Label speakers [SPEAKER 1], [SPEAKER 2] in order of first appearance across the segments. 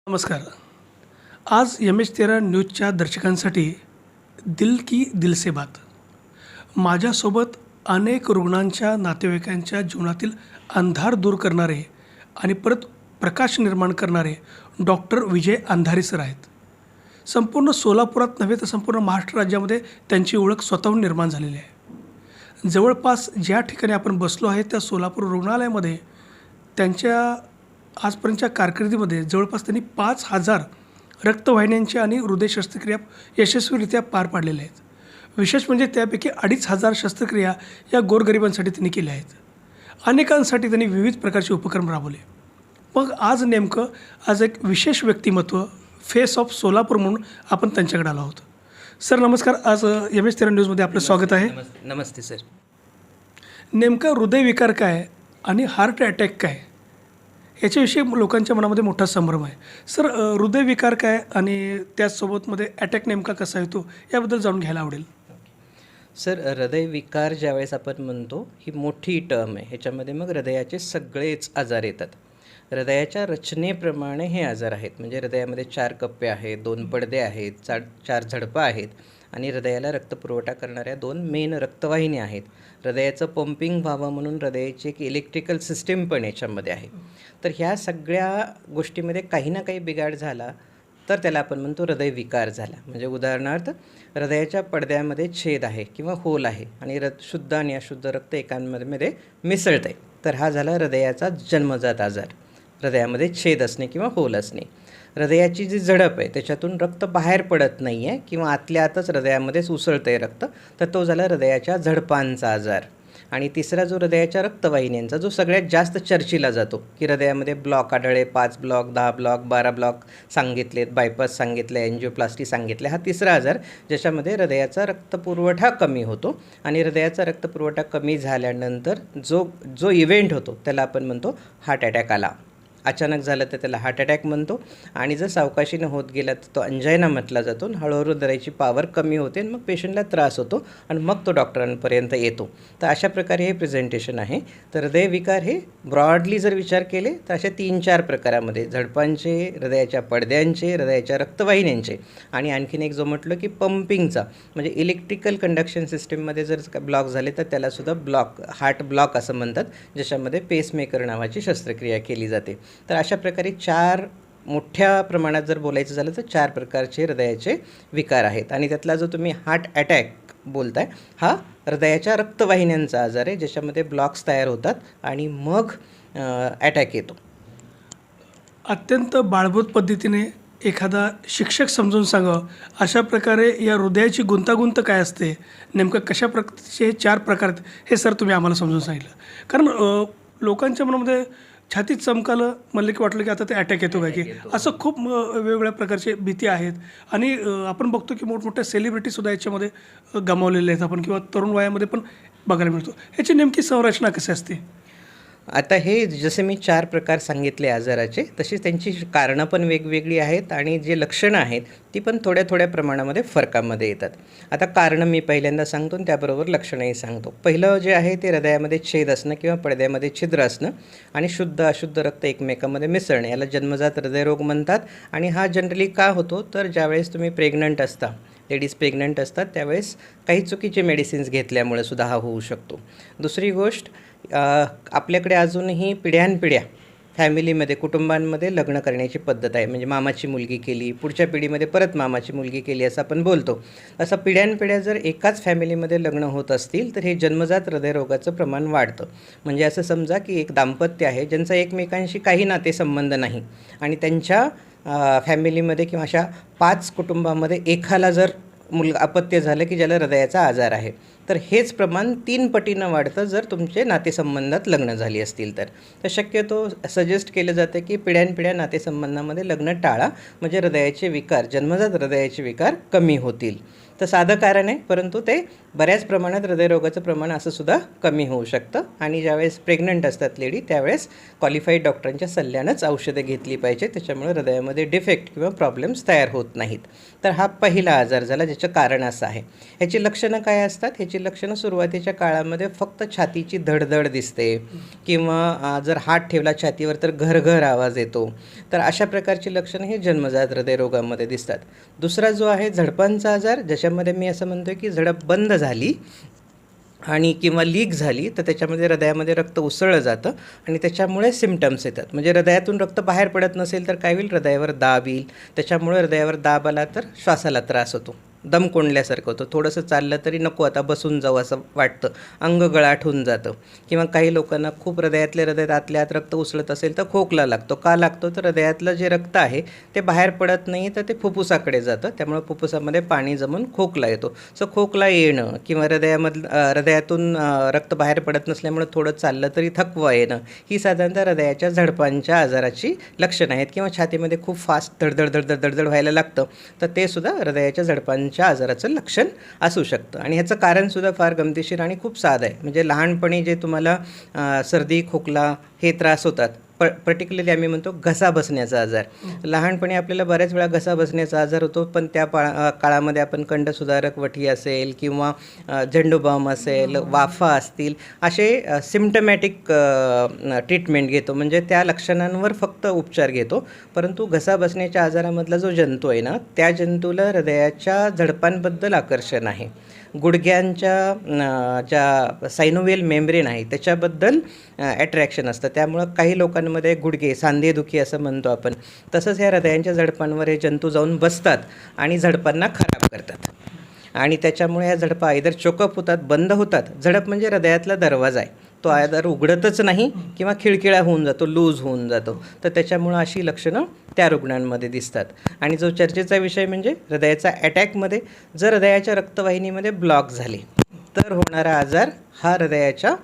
[SPEAKER 1] नमस्कार. आज MH13 न्यूजच्या दर्शकांसाठी दिल की दिल से बात. माझ्यासोबत अनेक रुग्णांच्या नातेवाईकांच्या जीवनातील अंधार दूर करणारे आणि परत प्रकाश निर्माण करणारे डॉक्टर विजय अंधारे सर आहेत. संपूर्ण सोलापुरात नव्हे तर संपूर्ण महाराष्ट्र राज्यामध्ये त्यांची ओळख स्वतःहून निर्माण झालेली आहे. जवळपास ज्या ठिकाणी आपण बसलो आहे त्या सोलापूर रुग्णालयामध्ये त्यांच्या आजपर्यंतच्या कारकिर्दीमध्ये जवळपास त्यांनी 5,000 रक्तवाहिन्यांच्या आणि हृदय शस्त्रक्रिया यशस्वीरित्या पार पाडलेल्या आहेत. विशेष म्हणजे त्यापैकी 2,500 शस्त्रक्रिया या गोरगरिबांसाठी त्यांनी केल्या आहेत. अनेकांसाठी त्यांनी विविध प्रकारचे उपक्रम राबवले. मग आज एक विशेष व्यक्तिमत्व फेस ऑफ सोलापूर म्हणून आपण त्यांच्याकडे आलो आहोत. सर नमस्कार. आज MH13 न्यूजमध्ये आपलं स्वागत आहे.
[SPEAKER 2] नमस्ते सर.
[SPEAKER 1] नेमका हृदयविकार काय आणि हार्ट अटॅक काय याच्याविषयी लोकांच्या मनामध्ये मोठा संभ्रम आहे. सर हृदयविकार काय आणि त्याचसोबतमध्ये अटॅक नेमका कसा येतो याबद्दल जाणून घ्यायला आवडेल.
[SPEAKER 2] सर हृदयविकार ज्यावेळेस आपण म्हणतो ही मोठी टर्म आहे. ह्याच्यामध्ये मग हृदयाचे सगळेच आजार येतात. हृदयाच्या रचनेप्रमाणे हे आजार आहेत. म्हणजे हृदयामध्ये 4 कप्पे आहेत, 2 पडदे आहेत, 4 झडपं आहेत आणि हृदयाला रक्तपुरवठा करणाऱ्या 2 मेन रक्तवाहिन्या आहेत. हृदयाचं पंपिंग व्हावं म्हणून हृदयाची एक इलेक्ट्रिकल सिस्टीम पण याच्यामध्ये आहे. तर ह्या सगळ्या गोष्टीमध्ये काही ना काही बिघाड झाला तर त्याला आपण म्हणतो हृदयविकार झाला. म्हणजे उदाहरणार्थ हृदयाच्या पडद्यामध्ये छेद आहे किंवा होल आहे आणि शुद्ध आणि अशुद्ध रक्त एकांमध्ये मिसळतं आहे, तर हा झाला हृदयाचा जन्मजात आजार. हृदयामध्ये छेद असणे किंवा होल असणे. हृदयाची जी झडप आहे त्याच्यातून रक्त बाहेर पडत नाही आहे किंवा आतल्या आतच हृदयामध्येच उसळतं आहे रक्त, तर तो झाला हृदयाच्या झडपांचा आजार. आणि तिसरा जो हृदयाच्या रक्तवाहिन्यांचा जो सगळ्यात जास्त चर्चेला जातो की हृदयामध्ये ब्लॉक आढळले, 5 ब्लॉक, 10 ब्लॉक, 12 ब्लॉक सांगितलेत, बायपास सांगितले, एन्जिओप्लास्टी सांगितले. हा तिसरा आजार ज्याच्यामध्ये हृदयाचा रक्तपुरवठा कमी होतो आणि हृदयाचा रक्तपुरवठा कमी झाल्यानंतर जो इव्हेंट होतो त्याला आपण म्हणतो हार्ट अटॅक आला. अचानक झालं तर त्याला हार्ट अटॅक म्हणतो आणि जर सावकाशीनं होत गेला तर तो अंजायना म्हटला जातो. हळूहळू हृदयाची पॉवर कमी होते आणि मग पेशंटला त्रास होतो आणि मग तो डॉक्टरांपर्यंत येतो. तर अशा प्रकारे हे प्रेझेंटेशन आहे. तर हृदयविकार हे ब्रॉडली जर विचार केले तर अशा 3-4 प्रकारामध्ये झडपांचे, हृदयाच्या पडद्यांचे, हृदयाच्या रक्तवाहिन्यांचे आणि आणखीन एक जो म्हटलं की पंपिंगचा म्हणजे इलेक्ट्रिकल कंडक्शन सिस्टीममध्ये जर ब्लॉक झाले तर त्यालासुद्धा हार्ट ब्लॉक असं म्हणतात, ज्याच्यामध्ये पेसमेकर नावाची शस्त्रक्रिया केली जाते. तर अशा प्रकारे 4 मोठ्या प्रमाणात जर बोलायचं झालं तर 4 प्रकारचे हृदयाचे विकार आहेत. आणि त्यातला जो तुम्ही हार्ट अटॅक बोलताय हा हृदयाच्या रक्तवाहिन्यांचा आजार आहे, ज्याच्यामध्ये ब्लॉक्स तयार होतात आणि मग अटॅक येतो.
[SPEAKER 1] अत्यंत बाळबोध पद्धतीने एखादा शिक्षक समजून सांगावं अशा प्रकारे या हृदयाची गुंतागुंत काय असते, नेमकं कशा प्रकारचे 4 प्रकार आहेत हे सर तुम्ही आम्हाला समजून सांगितलं. कारण लोकांच्या मनामध्ये छातीत चमकालं म्हणलं की वाटलं की आता ते अटॅक येतो काय की असं खूप वेगवेगळ्या प्रकारचे भीती आहेत. आणि आपण बघतो की मोठमोठ्या सेलिब्रिटीसुद्धा याच्यामध्ये गमावलेले आहेत आपण, किंवा तरुण वयामध्ये पण बघायला मिळतो. ह्याची नेमकी संरचना कशी असते?
[SPEAKER 2] आता हे जसे मी 4 प्रकार सांगितले आजाराचे, तशीच त्यांची कारणं पण वेगवेगळी आहेत आणि जे लक्षणं आहेत ती पण थोड्या थोड्या प्रमाणामध्ये फरकामध्ये येतात. आता कारणं मी पहिल्यांदा सांगतो आणि त्याबरोबर लक्षणंही सांगतो. पहिलं जे आहे ते हृदयामध्ये छेद असणं किंवा पडद्यामध्ये छिद्र असणं आणि शुद्ध अशुद्ध रक्त एकमेकांमध्ये मिसळणे, याला जन्मजात हृदयरोग म्हणतात. आणि हा जनरली का होतो तर ज्यावेळेस तुम्ही प्रेग्नंट असता, लेडीज प्रेग्नंट असतात त्यावेळेस काही चुकीचे मेडिसिन्स घेतल्यामुळे सुद्धा हा होऊ शकतो. दुसरी गोष्ट, आपल्याकडे अजूनही पिढ्यानपिढ्या फॅमिलीमध्ये, कुटुंबांमध्ये लग्न करण्याची पद्धत आहे. म्हणजे मामाची मुलगी केली, पुढच्या पिढीमध्ये परत मामाची मुलगी केली असं आपण बोलतो. असं पिढ्यानपिढ्या जर एकाच फॅमिलीमध्ये लग्न होत असतील तर हे जन्मजात हृदयरोगाचं प्रमाण वाढतं. म्हणजे असं समजा की एक दाम्पत्य आहे ज्यांचा एकमेकांशी काही नातेसंबंध नाही आणि त्यांच्या फॅमिलीमध्ये किंवा अशा 5 कुटुंबामध्ये एकाला जर अपत्य झालं की ज्याला हृदयाचा आजार आहे, तर हेच प्रमाण 3 पटीनं वाढतं जर तुमचे नातेसंबंधात लग्न झाली असतील तर. शक्यतो सजेस्ट केलं जातं की पिढ्यानपिढ्या नातेसंबंधामध्ये लग्न टाळा, म्हणजे हृदयाचे विकार, जन्मजात हृदयाचे विकार कमी होतील. तर साधं कारण आहे, परंतु ते बऱ्याच प्रमाणात हृदयरोगाचं प्रमाण असं सुद्धा कमी होऊ शकतं. आणि ज्यावेळेस प्रेग्नंट असतात लेडी त्यावेळेस क्वालिफाईड डॉक्टरांच्या सल्ल्यानंच औषधं घेतली पाहिजे, त्याच्यामुळे हृदयामध्ये डिफेक्ट किंवा प्रॉब्लेम्स तयार होत नाहीत. तर हा पहिला आजार झाला ज्याचं कारण असं आहे. ह्याची लक्षणं काय असतात? ह्याची लक्षणं सुरुवातीच्या काळामध्ये फक्त छातीची धडधड दिसते किंवा जर हात ठेवला छातीवर तर घरघर आवाज येतो. तर अशा प्रकारची लक्षणं हे जन्मजात हृदयरोगामध्ये दिसतात. दुसरा जो आहे झडपांचा आजार, ज्याच्यामध्ये मी असं म्हणतो की झडप बंद झाली आणि किंवा लीक झाली तर त्याच्यामध्ये हृदयामध्ये रक्त उसळलं जातं आणि त्याच्यामुळे सिम्टम्स येतात. म्हणजे हृदयातून रक्त बाहेर पडत नसेल तर काय होईल, हृदयावर दाब येईल. त्याच्यामुळे हृदयावर दाब आला तर श्वासाला त्रास होतो, दम कोंडल्यासारखं होतं, थोडंसं चाललं तरी नको आता बसून जाऊ असं वाटतं, अंग गळाट होऊन जातं. किंवा काही लोकांना खूप हृदयात आतल्या आत रक्त उसळत असेल तर खोकला लागतो. का लागतो? तर हृदयातलं जे रक्त आहे ते बाहेर पडत नाही तर ते फुफ्फुसाकडे जातं, त्यामुळे फुफ्फुसामध्ये पाणी जमून खोकला येतो. सो खोकला येणं किंवा हृदयातून रक्त बाहेर पडत नसल्यामुळे थोडं चाललं तरी थकवा येणं ही साधारणतः हृदयाच्या झडपांच्या आजाराची लक्षणं आहेत. किंवा छातीमध्ये खूप फास्ट धडधड व्हायला लागतं तर ते सुद्धा हृदयाच्या झडपांच्या आजाराचं लक्षण असू शकतं. आणि ह्याचं कारणसुद्धा फार गमतीशीर आणि खूप साधं आहे. म्हणजे लहानपणी जे तुम्हाला सर्दी खोकला हे त्रास होतात, पर्टिक्युलरली आम्ही म्हणतो घसा बसण्याचा आजार. लहानपणी आपल्याला बऱ्याच वेळा घसा बसण्याचा आजार होतो, पण त्या काळामध्ये आपण कंठसुधारक वठी असेल किंवा झेंडूबाम असेल, वाफा असतील, असे सिम्टमॅटिक ट्रीटमेंट घेतो. म्हणजे त्या लक्षणांवर फक्त उपचार घेतो. परंतु घसा बसण्याच्या आजारामधला जो जंतू आहे ना, त्या जंतूला हृदयाच्या झडपांबद्दल आकर्षण आहे. गुडघ्यांच्या ज्या सायनोव्हियल मेम्ब्रेन आहे त्याच्याबद्दल ॲट्रॅक्शन असतं. त्यामुळं काही लोकांमध्ये गुडघे सांधेदुखी असं म्हणतो आपण, तसंच ह्या हृदयांच्या झडपांवर हे जंतू जाऊन बसतात आणि झडपांना खराब करतात. आणि त्याच्यामुळे ह्या झडपा आयदर चोकअप होतात, बंद होतात. झडप म्हणजे हृदयातला दरवाजा आहे, तो आयदर उघडतच नाही किंवा खिळखिळा होऊन जातो, लूज होऊन जातो. तर त्याच्यामुळं अशी लक्षणं त्या रुग्णांमध्ये दिसतात. आणि जो चर्चेचा विषय म्हणजे हृदयाचा अटॅकमध्ये जर हृदयाच्या रक्तवाहिनीमध्ये ब्लॉक झाले तर होणारा आजार हा हृदयाच्या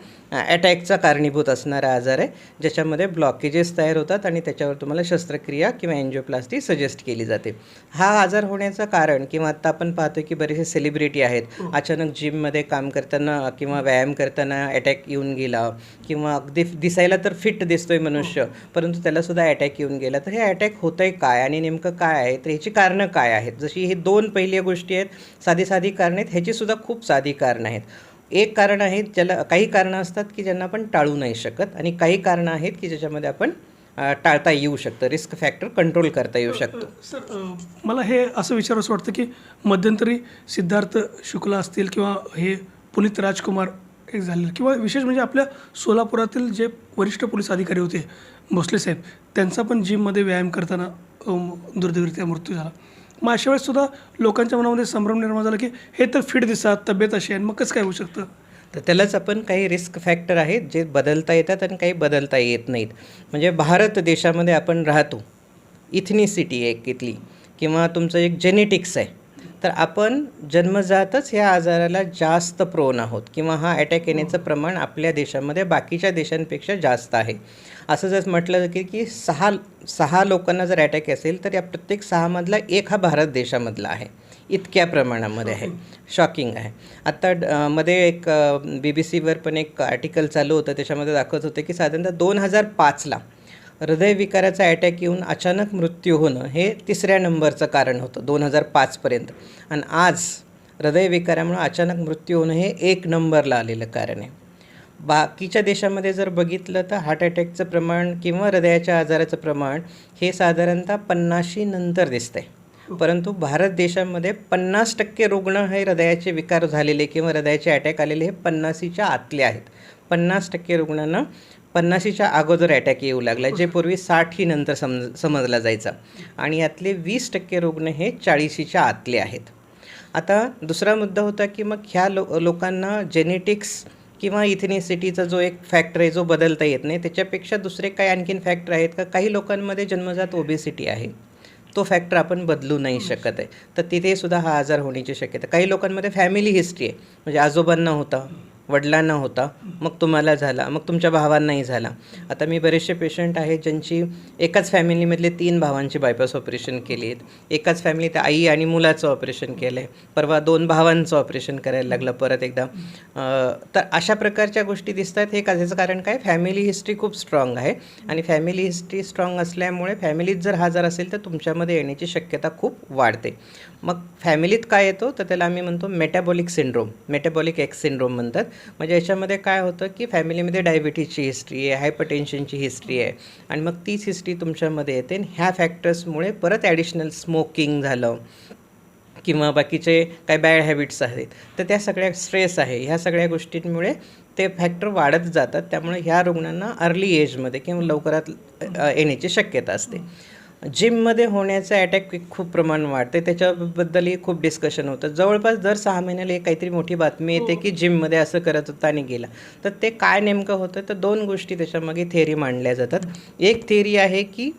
[SPEAKER 2] अटॅकचा कारणीभूत असणारा आजार आहे, ज्याच्यामध्ये ब्लॉकेजेस तयार होतात आणि त्याच्यावर तुम्हाला शस्त्रक्रिया किंवा एन्जिओप्लास्टी सजेस्ट केली जाते. हा आजार होण्याचं कारण किंवा आत्ता आपण पाहतो की बरेचसे सेलिब्रिटी आहेत, अचानक जिममध्ये काम करताना किंवा व्यायाम करताना अटॅक येऊन गेला किंवा अगदी दिसायला तर फिट दिसतोय मनुष्य, परंतु त्यालासुद्धा अटॅक येऊन गेला. तर हे अटॅक होतं आहे काय आणि नेमकं काय आहे, तर ह्याची कारणं काय आहेत? जशी ही दोन पहिल्या गोष्टी आहेत, साधी कारणं आहेत, ह्याचीसुद्धा खूप साधी कारणं आहेत. एक कारण आहे ज्याला काही कारणं असतात की ज्यांना आपण टाळू नाही शकत आणि काही कारणं आहेत की ज्याच्यामध्ये आपण टाळता येऊ शकतं, रिस्क फॅक्टर कंट्रोल करता येऊ शकतो.
[SPEAKER 1] सर, मला हे असं विचारावंसं वाटतं की मध्यंतरी सिद्धार्थ शुक्ला असतील किंवा हे पुनीत राजकुमार एक झालेलं, किंवा विशेष म्हणजे आपल्या सोलापुरातील जे वरिष्ठ पोलीस अधिकारी होते भोसले साहेब, त्यांचा पण जिममध्ये व्यायाम करताना दुर्दैवरित्या मृत्यू झाला. मग अशा वेळेससुद्धा लोकांच्या मनामध्ये संभ्रम निर्माण झाला की हे तर फिट दिसतात, तब्येत अशी आहे, मग कसं काय होऊ शकतं?
[SPEAKER 2] तर त्यालाच आपण काही रिस्क फॅक्टर आहेत जे बदलता येतात आणि काही बदलता येत नाहीत. म्हणजे भारत देशामध्ये आपण राहतो, इथनिसिटी एक इथली किंवा तुमचं एक जेनेटिक्स आहे, तर आपण जन्मजातच ह्या आजाराला जास्त प्रोन आहोत किंवा हा अटॅक येण्याचं प्रमाण आपल्या देशामध्ये बाकीच्या देशांपेक्षा जास्त आहे. असं जर म्हटलं की सहा लोकांना जर अटॅक असेल तर या प्रत्येक 6मधला एक हा भारत देशामधला आहे, इतक्या प्रमाणामध्ये आहे. शॉकिंग आहे. आत्ता मध्ये एक BBC पण एक आर्टिकल चालू होतं, त्याच्यामध्ये दाखवत होते की साधारणतः 2005ला हृदयविकाराचा अटॅक येऊन अचानक मृत्यू होणं हे 3ऱ्या नंबरचं कारण होतं 2005पर्यंत. आणि आज हृदयविकारामुळे अचानक मृत्यू होणं हे 1 नंबरला आलेलं कारण आहे. बाकीच्या देशामध्ये जर बघितलं तर हार्ट अटॅकचं प्रमाण किंवा हृदयाच्या आजाराचं प्रमाण हे साधारणतः 50शी नंतर दिसतं आहे, परंतु भारत देशामध्ये 50% रुग्ण हे हृदयाचे विकार झालेले किंवा हृदयाचे अटॅक आलेले हे 50च्या आतले आहेत. 50% रुग्णांना 50च्या अगोदर अटॅक येऊ लागला, जे पूर्वी 60 नंतर समजला जायचा. आणि यातले 20% रुग्ण हे 40च्या आतले आहेत. आता दुसरा मुद्दा होता की मग ह्या लोकांना जेनेटिक्स किंवा इथनिसिटीचा जो एक फॅक्टर आहे जो बदलता येत नाही, त्याच्यापेक्षा दुसरे काही आणखीन फॅक्टर आहेत का? काही लोकांमध्ये जन्मजात ओबेसिटी आहे, तो फॅक्टर आपण बदलू नाही शकत आहे, तर तिथे सुद्धा हा आजार होण्याची शक्यता. काही लोकांमध्ये फॅमिली हिस्ट्री आहे, म्हणजे आजोबांना होता वडिलांना होता, मग तुम्हाला झाला, मग तुमच्या भावांनाही झाला. आता मी बरेचसे पेशंट आहेत ज्यांची एकाच फॅमिलीमधले 3 भावांची बायपास ऑपरेशन केली आहेत. एकाच फॅमिलीत आई आणि मुलाचं ऑपरेशन केलं आहे. परवा 2 भावांचं ऑपरेशन करायला लागलं परत एकदा. तर अशा प्रकारच्या गोष्टी दिसतात. हे त्याचं कारण काय, फॅमिली हिस्ट्री खूप स्ट्रॉंग आहे आणि फॅमिली हिस्ट्री स्ट्रॉंग असल्यामुळे फॅमिलीत जर हा आजार असेल तर तुमच्यामध्ये येण्याची शक्यता खूप वाढते. मग फॅमिलीत काय येतो तर त्याला आम्ही म्हणतो metabolic syndrome, metabolic x syndrome म्हणतात. म्हणजे याच्यामध्ये काय होतं की फॅमिलीमध्ये डायबिटीजची हिस्ट्री आहे, हायपरटेन्शनची हिस्ट्री आहे आणि मग तीच हिस्ट्री तुमच्यामध्ये येते आणि ह्या फॅक्टर्समुळे परत ॲडिशनल स्मोकिंग झालं किंवा बाकीचे काय बॅड हॅबिट्स आहेत तर त्या सगळ्या स्ट्रेस आहे, ह्या सगळ्या गोष्टींमुळे ते फॅक्टर वाढत जातात. त्यामुळे ह्या रुग्णांना अर्ली एजमध्ये किंवा लवकरात येण्याची शक्यता असते. जिममध्ये होण्याचं अटॅक खूप प्रमाण वाढते, त्याच्याबद्दलही खूप डिस्कशन होतं. जवळपास दर 6 महिन्याला एक काहीतरी मोठी बातमी येते की जिममध्ये असं करत होता आणि गेला. तर ते काय नेमकं होतं तर 2 गोष्टी त्याच्यामागे थेअरी मांडल्या जातात. एक थेअरी आहे की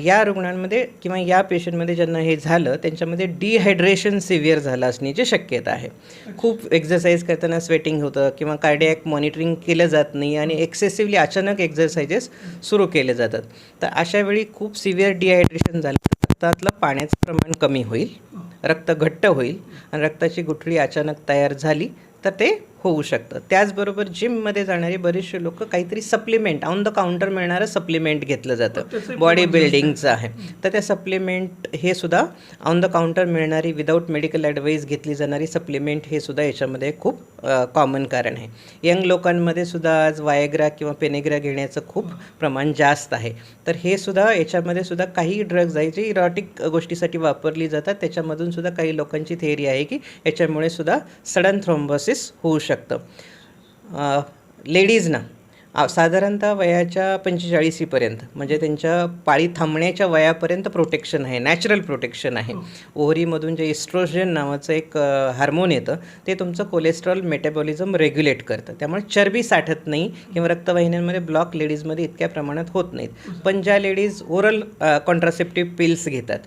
[SPEAKER 2] या रुग्णांमध्ये किंवा या पेशंटमध्ये ज्यांना हे झालं त्यांच्यामध्ये डिहायड्रेशन सिव्हिअर झालं असण्याची शक्यता आहे. खूप एक्झरसाईज करताना स्वेटिंग होतं किंवा कार्डिॲक मॉनिटरिंग केलं जात नाही आणि एक्सेसिव्हली अचानक एक्झरसाइजेस सुरू केले जातात. तर अशा वेळी खूप सिव्हिअर डिहायड्रेशन झालं रक्तातलं पाण्याचं प्रमाण कमी होईल, रक्त घट्ट होईल आणि रक्ताची गुठळी अचानक तयार झाली तर ते होऊ शकतं. त्याचबरोबर जिममध्ये जाणारी बरेचसे लोक काहीतरी सप्लिमेंट ऑन द काउंटर मिळणारं सप्लिमेंट घेतलं जातं, बॉडी बिल्डिंगचं आहे. तर त्या सप्लिमेंट हे सुद्धा ऑन द काउंटर मिळणारी विदाऊट मेडिकल ॲडवाईस घेतली जाणारी सप्लिमेंट हे सुद्धा याच्यामध्ये खूप कॉमन कारण आहे. यंग लोकांमध्ये सुद्धा आज वायग्रा किंवा पेनेग्रा घेण्याचं खूप प्रमाण जास्त आहे. तर हे सुद्धा याच्यामध्ये सुद्धा काही ड्रग्ज आहे जे इरॉटिक गोष्टीसाठी वापरली जातात. त्याच्यामधून सुद्धा काही लोकांची थेअरी आहे की याच्यामुळे सुद्धा सडन थ्रोम्बोसिस होऊ शकतं. लेडीजना साधारणतः वयाच्या 45पर्यंत म्हणजे त्यांच्या पाळी थांबण्याच्या वयापर्यंत प्रोटेक्शन आहे, नॅचरल प्रोटेक्शन आहे. ओव्हरीमधून जे इस्ट्रोजन नावाचं एक हार्मोन येतं ते तुमचं कोलेस्ट्रॉल मेटाबॉलिझम रेग्युलेट करतं. त्यामुळे चरबी साठत नाही किंवा रक्तवाहिन्यांमध्ये ब्लॉक लेडीजमध्ये इतक्या प्रमाणात होत नाहीत. पण ज्या लेडीज ओरल कॉन्ट्रासेप्टिव्ह पिल्स घेतात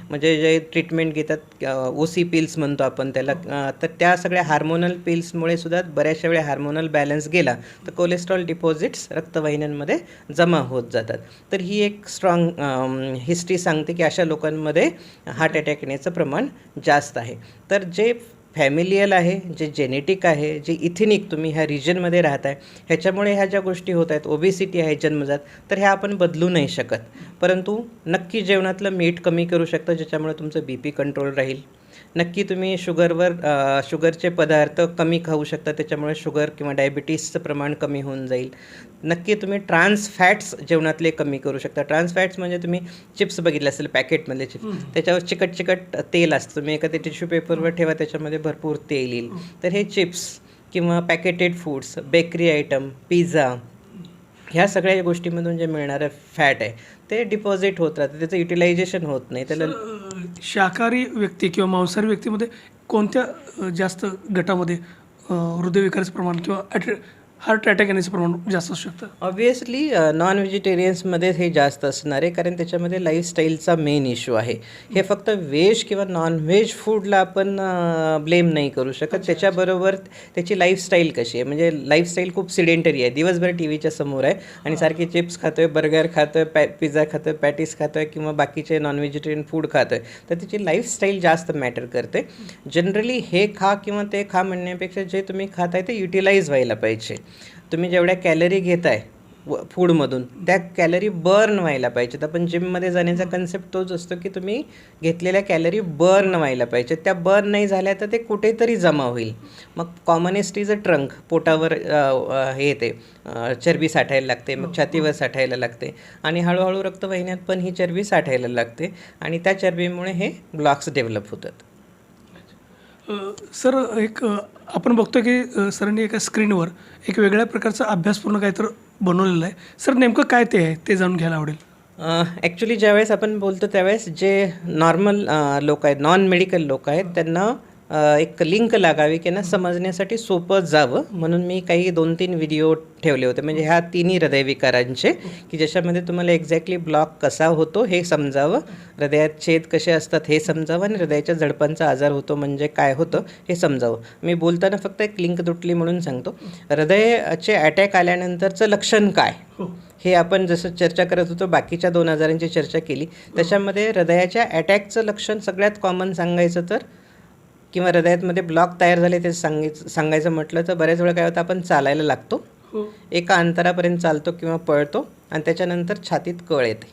[SPEAKER 2] म्हणजे जे ट्रीटमेंट घेतात OC पिल्स म्हणतो आपण त्याला, तर त्या सगळ्या हार्मोनल पिल्समुळे सुद्धा बऱ्याचशा वेळा हार्मोनल बॅलन्स गेला तर कोलेस्ट्रॉल डिपॉझिट्स रक्तवाहिन्यांमध्ये जमा होत जातात. तर ही एक स्ट्रॉंग हिस्ट्री सांगते की अशा लोकांमध्ये हार्ट अटॅक येण्याचं प्रमाण जास्त आहे. तर जे फॅमिलियल आहे, जे जेनेटिक आहे, जे इथिनिक तुम्ही ह्या रिजनमध्ये राहताय ह्याच्यामुळे ह्या ज्या गोष्टी होत आहेत, ओबेसिटी आहे जन्मजात, तर ह्या आपण बदलू नाही शकत. परंतु नक्की जेवणातलं मीठ कमी करू शकता ज्याच्यामुळे तुमचं BP कंट्रोल राहील. नक्की तुम्ही शुगरचे पदार्थ कमी खाऊ शकता त्याच्यामुळे शुगर किंवा डायबिटीसचं प्रमाण कमी होऊन जाईल. नक्की तुम्ही ट्रान्स फॅट्स जेवणातले कमी करू शकता. ट्रान्स फॅट्स म्हणजे तुम्ही चिप्स बघितले असेल पॅकेटमधले चिप्स, त्याच्यावर चिकट चिकट तेल असतं. तुम्ही एखाद्या टिश्यू पेपरवर ठेवा त्याच्यामध्ये भरपूर तेल येईल. तर हे चिप्स किंवा पॅकेटेड फूड्स, बेकरी आयटम, पिझ्झा ह्या सगळ्या गोष्टीमधून जे मिळणारं फॅट आहे ते डिपॉझिट होत राहतं, त्याचं युटिलायझेशन होत नाही. त्याला
[SPEAKER 1] शाकाहारी व्यक्ती किंवा मांसाहारी व्यक्तीमध्ये कोणत्या जास्त गटामध्ये हृदयविकाराचं प्रमाण किंवा हार्ट अटॅक येण्याचं प्रमाण जास्त असू शकतं?
[SPEAKER 2] ऑब्वियसली नॉन व्हेजिटेरियन्समध्ये हे जास्त असणार आहे कारण त्याच्यामध्ये लाईफस्टाईलचा मेन इश्यू आहे. हे फक्त व्हेज किंवा नॉन व्हेज फूडला आपण ब्लेम नाही करू शकत. त्याच्याबरोबर त्याची लाईफस्टाईल कशी आहे, म्हणजे लाईफस्टाईल खूप सिडेंटरी आहे, दिवसभर TVच्या समोर आहे आणि सारखे चिप्स खातो आहे, बर्गर खातो आहे, पिझ्झा खातो आहे, पॅटीस खातो आहे किंवा बाकीचे नॉन व्हेजिटेरियन फूड खातो आहे. तर त्याची लाईफस्टाईल जास्त मॅटर करते. जनरली हे खा किंवा ते खा म्हणण्यापेक्षा जे तुम्ही खाताय ते युटिलाइज व्हायला पाहिजे. तुम्ही जेवढ्या कॅलरी घेताय फूडमधून त्या कॅलरी बर्न व्हायला पाहिजेत. आपण जिममध्ये जाण्याचा कन्सेप्ट तोच असतो की तुम्ही घेतलेल्या कॅलरी बर्न व्हायला पाहिजेत. त्या बर्न नाही झाल्या तर ते कुठेतरी जमा होईल. मग कॉमनेस्ट इज अ ट्रंक, पोटावर हे येते चरबी साठायला लागते, मग छातीवर साठायला लागते आणि हळूहळू रक्तवाहिन्यात पण ही चरबी साठायला लागते आणि त्या चरबीमुळे हे ब्लॉक्स डेव्हलप होतात.
[SPEAKER 1] सर आपण बघतो की सरांनी एका स्क्रीनवर एक वेगळ्या प्रकारचा अभ्यासपूर्ण काहीतरी बनवलेलं आहे. सर नेमकं काय ते आहे ते जाणून घ्यायला आवडेल.
[SPEAKER 2] ॲक्च्युली ज्यावेळेस आपण बोलतो त्यावेळेस जे नॉर्मल लोक आहेत, नॉन मेडिकल लोक आहेत, त्यांना एक लिंक लागावी की ना समजण्यासाठी सोपं जावं म्हणून मी काही 2-3 व्हिडिओ ठेवले होते. म्हणजे ह्या तिन्ही हृदयविकारांचे की ज्याच्यामध्ये तुम्हाला एक्झॅक्टली ब्लॉक कसा होतो हे समजावं, हृदयात छेद कसे असतात हे समजावं आणि हृदयाच्या झडपांचा आजार होतो म्हणजे काय होतं हे समजावं. मी बोलताना फक्त एक लिंक तुटली म्हणून सांगतो. हृदयाचे अटॅक आल्यानंतरचं लक्षण काय हे आपण जसं चर्चा करत होतो, बाकीच्या 2 आजारांची चर्चा केली. त्याच्यामध्ये हृदयाच्या अटॅकचं लक्षण सगळ्यात कॉमन सांगायचं तर किंवा हृदयामध्ये ब्लॉक तयार झाले ते सांगायचं म्हटलं तर बऱ्याच वेळा काय होतं, आपण चालायला लागतो, एका अंतरापर्यंत चालतो किंवा पळतो आणि त्याच्यानंतर छातीत कळ येते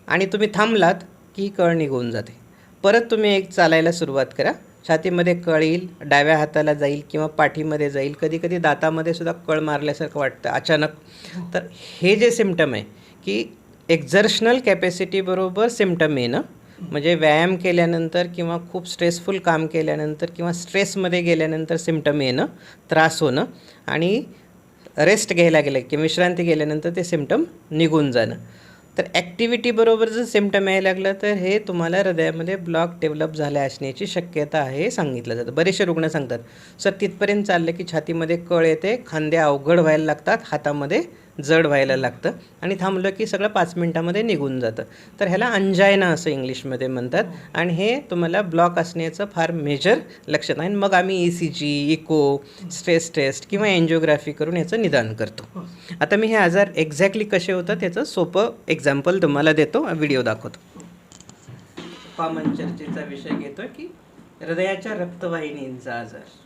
[SPEAKER 2] आणि तुम्ही थांबलात की कळ निघून जाते. परत तुम्ही एक चालायला सुरुवात करा, छातीमध्ये कळ येईल, डाव्या हाताला जाईल किंवा पाठीमध्ये जाईल, कधी कधी दातामध्ये सुद्धा कळ मारल्यासारखं वाटतं अचानक. तर हे जे सिम्पटम आहे की एक्झर्शनल कॅपॅसिटीबरोबर सिम्पटम येणं, म्हणजे व्यायाम केल्यानंतर किंवा खूप स्ट्रेसफुल काम केल्यानंतर किंवा स्ट्रेसमध्ये गेल्यानंतर सिम्पटम येणं, त्रास होणं आणि रेस्ट घ्यायला गेलं किंवा विश्रांती गेल्यानंतर ते सिम्पटम निघून जाणं. तर ॲक्टिव्हिटीबरोबर जर सिम्पटम यायला लागलं तर हे तुम्हाला हृदयामध्ये ब्लॉक डेव्हलप झाल्या असण्याची शक्यता आहे हे सांगितलं जातं. बरेचसे रुग्ण सांगतात सर तिथपर्यंत चाललं की छातीमध्ये कळ येते, खांदे अवघड व्हायला लागतात, हातामध्ये जड व्हायला लागतं आणि थांबलं की सगळं 5 मिनटामध्ये निघून जातं. तर ह्याला अंजायना असं इंग्लिशमध्ये म्हणतात आणि हे तुम्हाला ब्लॉक असण्याचं फार मेजर लक्षण आहे. मग आम्ही ECG, इको, स्ट्रेस टेस्ट किंवा एन्जिओग्राफी करून याचं निदान करतो. आता मी हे आजार एक्झॅक्टली कसे होतात याचं सोपं एक्झाम्पल तुम्हाला देतो, व्हिडिओ दाखवतो. कॉमन चर्चेचा विषय घेतो की हृदयाच्या रक्तवाहिनींचा आजार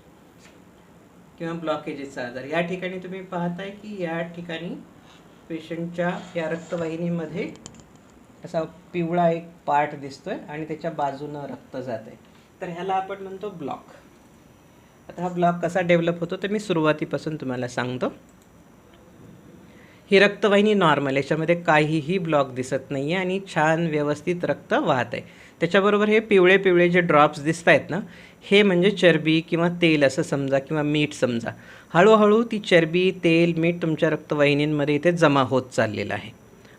[SPEAKER 2] किंवा ब्लॉकेजेसचा आजार. या ठिकाणी तुम्ही पाहताय की या ठिकाणी पेशंटच्या या रक्तवाहिनीमध्ये असा पिवळा एक पार्ट दिसतोय आणि त्याच्या बाजूनं रक्त जात आहे. तर ह्याला आपण म्हणतो ब्लॉक. आता हा ब्लॉक कसा डेव्हलप होतो तर मी सुरुवातीपासून तुम्हाला सांगतो. ही रक्तवाहिनी नॉर्मल, याच्यामध्ये काहीही ब्लॉक दिसत नाही आहे आणि छान व्यवस्थित रक्त वाहत आहे. त्याच्याबरोबर हे पिवळे पिवळे जे ड्रॉप्स दिसत आहेत ना, हे म्हणजे चरबी किंवा तेल असं समजा किंवा मीठ समजा. हळूहळू ती चरबी, तेल, मीठ तुमच्या रक्तवाहिनींमध्ये इथे जमा होत चाललेलं आहे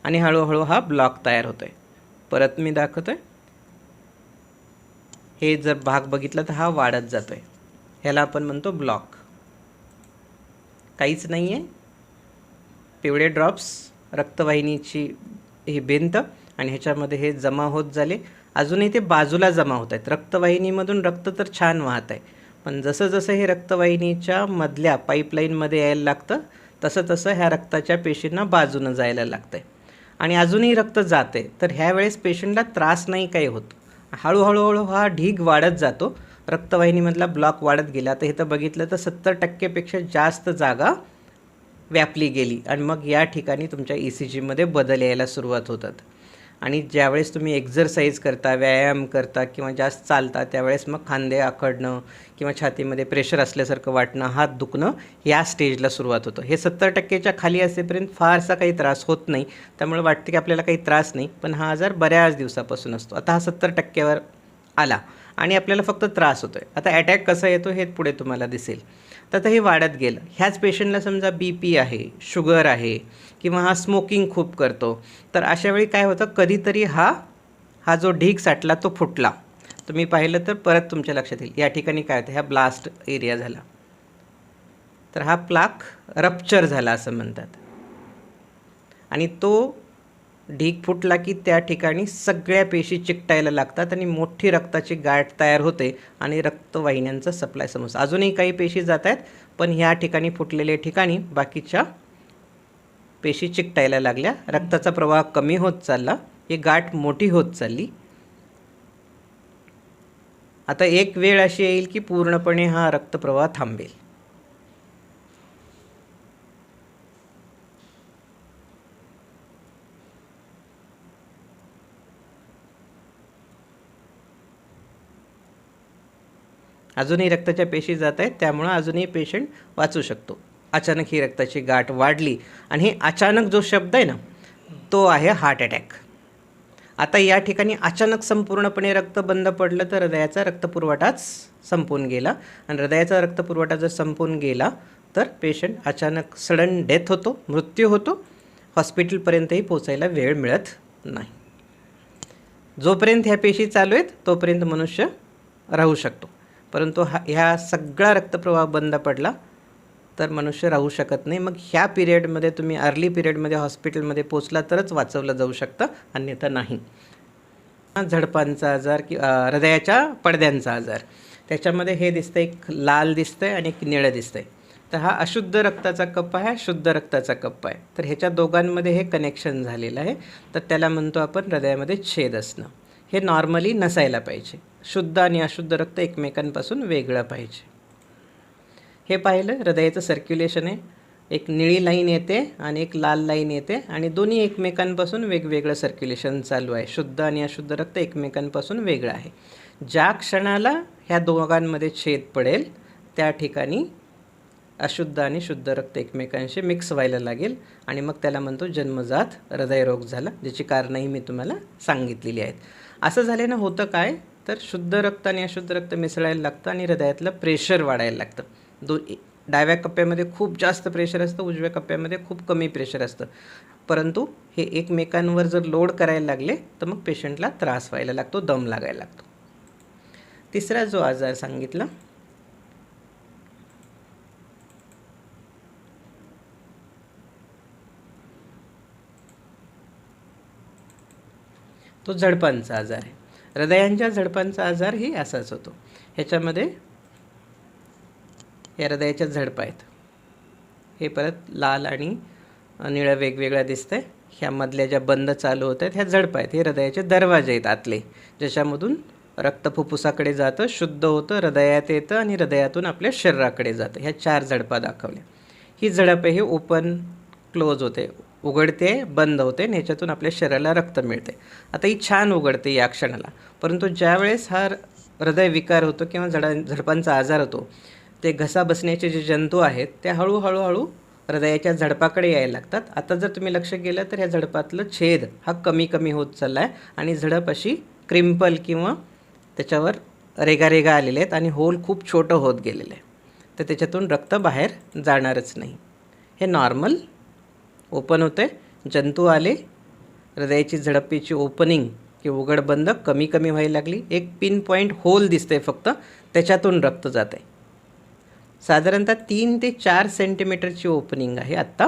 [SPEAKER 2] आणि हळूहळू हा ब्लॉक तयार होतो आहे. परत मी दाखवतो आहे. हे जर भाग बघितला तर हा वाढत जातो आहे, ह्याला आपण म्हणतो ब्लॉक. काहीच नाही आहे, पिवळे ड्रॉप्स, रक्तवाहिनीची ही भिंत आणि ह्याच्यामध्ये हे जमा होत झाले. अजूनही ते बाजूला जमा होत आहेत. रक्तवाहिनीमधून रक्त तर छान वाहत आहे, पण जसं जसं हे रक्तवाहिनीच्या मधल्या पाईपलाईनमध्ये यायला लागतं तसं तसं ह्या रक्ताच्या पेशींना बाजूनं जायला लागतं आहे आणि अजूनही रक्त जाते. तर ह्यावेळेस पेशंटला त्रास नाही काही होत, हळूहळू हा ढीग वाढत जातो. रक्तवाहिनीमधला ब्लॉक वाढत गेला. तर इथं बघितलं तर 70% जास्त जागा व्यापली गेली आणि मग या ठिकाणी तुमच्या ECGमध्ये बदल यायला सुरुवात होतात. आणि ज्यावेळेस तुम्ही एक्झरसाईज करता, व्यायाम करता किंवा जास्त चालता त्यावेळेस मग खांदे आखडणं किंवा छातीमध्ये प्रेशर असल्यासारखं वाटणं, हात दुखणं या स्टेजला सुरुवात होतं. हे 70%च्या खाली असेपर्यंत फारसा काही त्रास होत नाही, त्यामुळे वाटतं की आपल्याला काही त्रास नाही, पण हा आजार बऱ्याच दिवसापासून असतो. आता हा 70%वर आला आणि आपल्याला फक्त त्रास होतो आहे. आता अटॅक कसा येतो हे पुढे तुम्हाला दिसेल. तर हे वाढत गेलं. ह्याच पेशंटला समजा BP आहे, शुगर आहे किंवा हा स्मोकिंग खूप करतो, तर अशा वेळी काय होतं, कधीतरी हा जो ढीग साठला तो फुटला. तुम्ही पाहिलं तर परत तुमच्या लक्षात येईल. या ठिकाणी काय होतं, ह्या ब्लास्ट एरिया झाला, तर हा प्लाक रप्चर झाला असं म्हणतात आणि तो ढीग फुटला की त्या ठिकाणी सगळ्या पेशी चिकटायला लागतात आणि मोठी रक्ताची गाठ तयार होते आणि रक्तवाहिन्यांचा सप्लाय समजतो. अजूनही काही पेशी जात आहेत, पण ह्या ठिकाणी फुटलेल्या ठिकाणी बाकीच्या पेशी चिकटायला लागल्या, रक्ताचा प्रवाह कमी होत चालला, ही गाठ मोठी होत चालली. आता एक वेळ अशी येईल की पूर्णपणे हा रक्तप्रवाह थांबेल. अजूनही रक्ताच्या पेशी जात आहेत, त्यामुळं अजूनही पेशंट वाचू शकतो. अचानक ही रक्ताची गाठ वाढली आणि हे अचानक जो शब्द आहे ना, तो आहे हार्ट अटॅक. आता या ठिकाणी अचानक संपूर्णपणे रक्त बंद पडलं तर हृदयाचा रक्तपुरवठाच संपून गेला आणि हृदयाचा रक्तपुरवठा जर संपून गेला तर पेशंट अचानक सडन डेथ होतो, मृत्यू होतो. हॉस्पिटलपर्यंतही पोचायला वेळ मिळत नाही. जोपर्यंत ह्या पेशी चालू आहेत तोपर्यंत मनुष्य राहू शकतो, परंतु ह्या सगळा रक्तप्रवाह बंद पडला तर मनुष्य राहू शकत नाही. मग ह्या पिरियडमध्ये तुम्ही अर्ली पिरियडमध्ये हॉस्पिटलमध्ये पोचला तरच वाचवलं जाऊ शकतं, अन्यथा नाही. झडपांचा आजार की हृदयाच्या पडद्यांचा आजार, त्याच्यामध्ये हे दिसतं, एक लाल दिसतंय आणि एक निळं दिसतंय. तर हा अशुद्ध रक्ताचा कप्पा आहे, शुद्ध रक्ताचा कप्पा आहे. तर ह्याच्या दोघांमध्ये हे कनेक्शन झालेलं आहे, तर त्याला म्हणतो आपण हृदयामध्ये छेद असणं. हे नॉर्मली नसायला पाहिजे. शुद्ध आणि अशुद्ध रक्त एकमेकांपासून वेगळं पाहिजे. हे पाहिलं, हृदयाचं सर्क्युलेशन आहे. एक निळी लाईन येते आणि एक लाल लाईन येते आणि दोन्ही एकमेकांपासून वेगवेगळं सर्क्युलेशन चालू आहे. शुद्ध आणि अशुद्ध रक्त एकमेकांपासून वेगळं आहे. ज्या क्षणाला ह्या दोघांमध्ये छेद पडेल त्या ठिकाणी अशुद्ध आणि शुद्ध रक्त एकमेकांशी मिक्स व्हायला लागेल आणि मग त्याला म्हणतो जन्मजात हृदयरोग झाला, ज्याची कारणंही मी तुम्हाला सांगितलेली आहेत. असं झाल्यानं होतं काय, तर शुद्ध रक्त आणि अशुद्ध रक्त मिसळायला लागतं आणि हृदयातलं प्रेशर वाढायला लागतं. डाव्या कप्प्यामध्ये खूप जास्त प्रेशर असतं, उजव्या कप्प्यामध्ये खूप कमी प्रेशर असतं. परंतु हे एकमेकांवर जर लोड करायला लागले तर मग पेशंटला त्रास व्हायला लागतो, दम लागायला लागतो. तिसरा जो आजार सांगितला तो झडपांचा आजार आहे. हृदयांच्या झडपांचा आजार ही असाच होतो. ह्याच्यामध्ये या हृदयाच्या झडपा आहेत. हे परत लाल आणि निळं वेगवेगळं दिसतंय. ह्यामधल्या ज्या बंद चालू होत आहेत ह्या झडपा आहेत. हे हृदयाचे दरवाजे आहेत आतले, ज्याच्यामधून रक्त फुफ्फुसाकडे जातं, शुद्ध होतं, हृदयात येतं आणि हृदयातून आपल्या शरीराकडे जातं. ह्या 4 झडपा दाखवल्या. ही झडप आहे, हे ओपन क्लोज होते, उघडते बंद होते आणि ह्याच्यातून आपल्या शरीराला रक्त मिळते. आता ही छान उघडते या क्षणाला, परंतु ज्यावेळेस हा हृदय विकार होतो किंवा झडपांचा आजार होतो, ते घसा बसण्याचे जे जंतू आहेत ते हळूहळू हृदयाच्या झडपाकडे यायला लागतात. आता जर तुम्ही लक्ष केलं तर ह्या झडपातलं छेद हा कमी कमी होत चालला आहे आणि झडप अशी क्रिम्पल किंवा त्याच्यावर रेगा आलेले आहेत आणि होल खूप छोटं होत गेलेलं आहे. तर त्याच्यातून रक्त बाहेर जाणारच नाही. हे नॉर्मल ओपन होते, जंतू आले, हृदयाची झडपीची ओपनिंग किंवा उघड बंद कमी कमी व्हायला लागली. एक पिन पॉईंट होल दिसते फक्त, त्याच्यातून रक्त जात आहे. साधारणतः 3 ते 4 सेंटीमीटरची ओपनिंग आहे आत्ता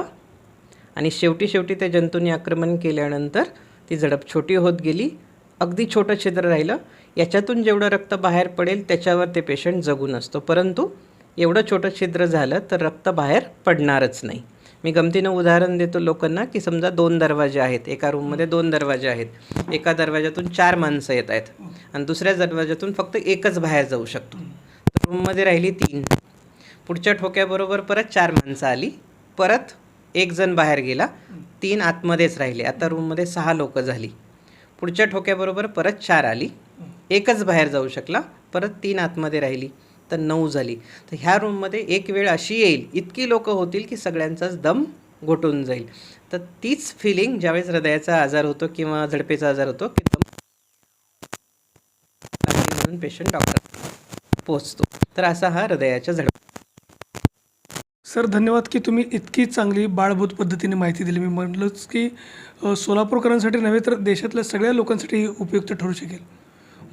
[SPEAKER 2] आणि शेवटी त्या जंतूंनी आक्रमण केल्यानंतर ती झडप छोटी होत गेली. अगदी छोटं छिद्र राहिलं. याच्यातून जेवढं रक्त बाहेर पडेल त्याच्यावर ते पेशंट जगून असतो, परंतु एवढं छोटं छिद्र झालं तर रक्त बाहेर पडणारच नाही. मी गमतीनं उदाहरण देतो लोकांना की समजा 2 दरवाजे आहेत, एका रूममध्ये 2 दरवाजे आहेत. एका दरवाज्यातून 4 माणसं येत आहेत आणि दुसऱ्या दरवाज्यातून फक्त एकच बाहेर जाऊ शकतो. तर रूममध्ये राहिली 3. पुढच्या ठोक्याबरोबर परत 4 माणसं आली, परत एक जण बाहेर गेला, 3 आतमध्येच राहिले. आता रूममध्ये 6 लोकं झाली. पुढच्या ठोक्याबरोबर परत 4 आली, एकच बाहेर जाऊ शकला, परत 3 आतमध्ये राहिली, तर 9 झाली. तर ह्या रूममध्ये एक वेळ अशी येईल, इतकी लोकं होतील की सगळ्यांचाच दम घोटून जाईल. तर तीच फिलिंग ज्यावेळेस हृदयाचा आजार होतो किंवा झडपेचा आजार होतो की दम लागली म्हणून पेशंट डॉक्टर पोचतो. तर असा हा हृदयाच्या झडप.
[SPEAKER 1] सर धन्यवाद की तुम्ही इतकी चांगली बाळबोध पद्धतीने माहिती दिली. मी म्हटलंच की सोलापूरकरांसाठी नव्हे तर देशातल्या सगळ्या लोकांसाठी उपयुक्त ठरू शकेल.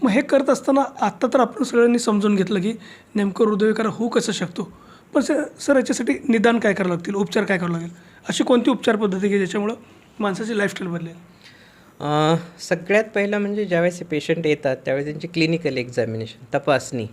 [SPEAKER 1] मग हे करत असताना आत्ता तर आपण सगळ्यांनी समजून घेतलं की नेमकं हृदयविकार होऊ कसं शकतो, पण सर याच्यासाठी निदान काय करावं लागतील, उपचार काय करावं लागेल, अशी कोणती उपचार पद्धती की ज्याच्यामुळं माणसाची लाईफस्टाईल बदलेल?
[SPEAKER 2] सगळ्यात पहिलं म्हणजे ज्यावेळेस पेशंट येतात त्यावेळेस त्यांची क्लिनिकल एक्झामिनेशन, तपासणी,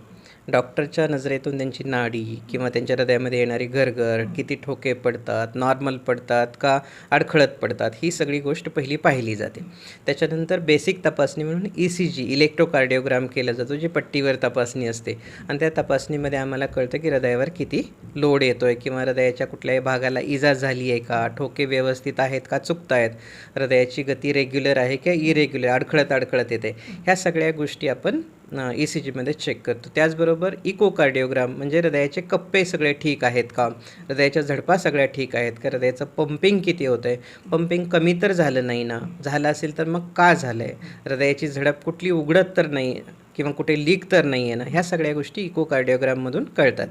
[SPEAKER 2] डॉक्टरच्या नजरेतून त्यांची नाडी किंवा त्यांच्या हृदयामध्ये येणारी गरगर, किती ठोके पडतात, नॉर्मल पडतात का अडखळत पडतात, ही सगळी गोष्ट पहिली पाहिली जाते. त्याच्यानंतर बेसिक तपासणी म्हणून ECG इलेक्ट्रोकार्डिओग्राम केला जातो, जी पट्टीवर तपासणी असते आणि त्या तपासणीमध्ये आम्हाला कळतं की हृदयावर किती लोड येतो आहे किंवा हृदयाच्या कुठल्याही भागाला इजा झाली आहे का, ठोके व्यवस्थित आहेत का चुकत आहेत, हृदयाची गती रेग्युलर आहे का इरेग्युलर, अडखळत येते, ह्या सगळ्या गोष्टी आपण ECGमध्ये चेक करतो. त्याचबरोबर इकोकार्डिओग्राम म्हणजे हृदयाचे कप्पे सगळे ठीक आहेत का, हृदयाच्या झडपा सगळ्या ठीक आहेत का, हृदयाचं पंपिंग किती होतं आहे, पंपिंग कमी तर झालं नाही ना, झालं असेल तर मग का झालं आहे, हृदयाची झडप कुठली उघडत तर नाही किंवा कुठे लीक तर नाही आहे ना, ह्या सगळ्या गोष्टी इकोकार्डिओग्राममधून कळतात.